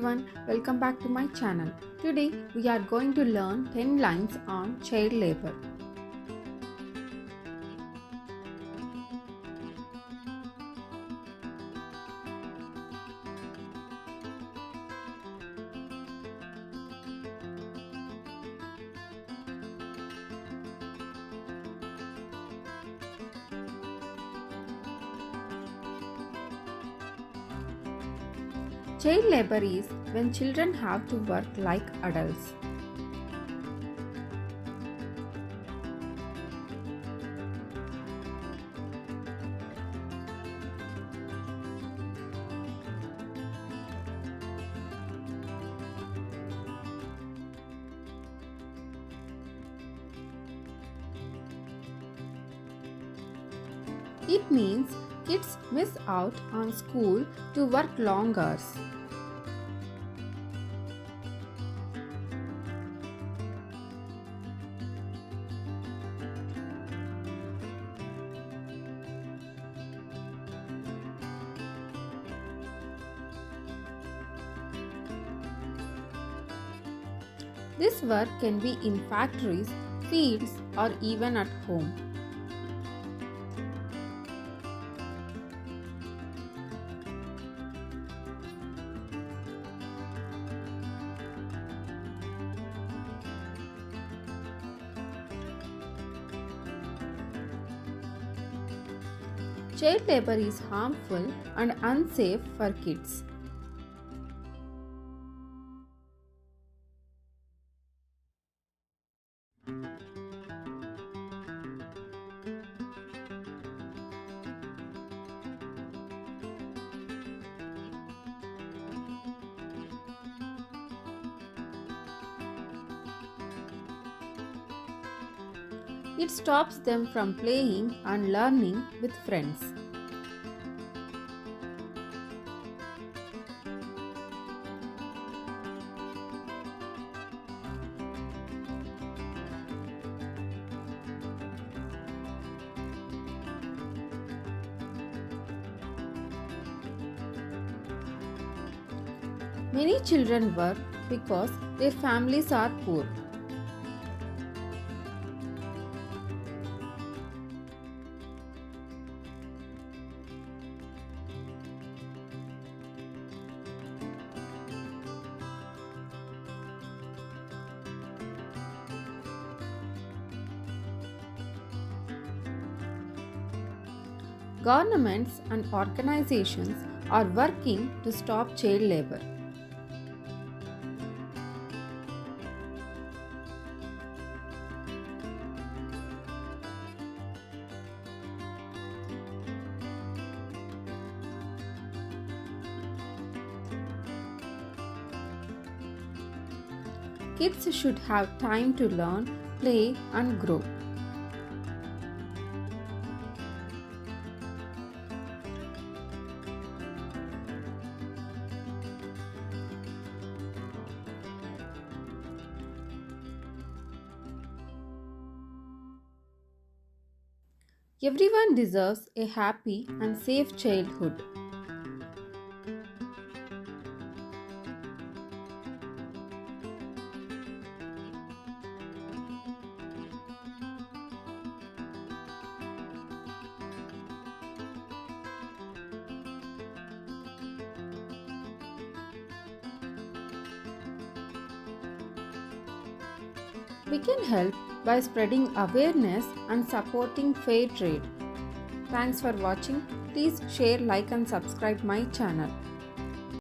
everyone, welcome back to my channel. Today we are going to learn 10 lines on child labor. Child labor is when children have to work like adults. It means kids miss out on school to work long hours. This work can be in factories, fields, or even at home. Child labor is harmful and unsafe for kids. It stops them from playing and learning with friends. Many children work because their families are poor. Governments and organizations are working to stop child labor. Kids should have time to learn, play, and grow. Everyone deserves a happy and safe childhood. We can help by spreading awareness and supporting fair trade. Thanks for watching. Please share, like and subscribe my channel.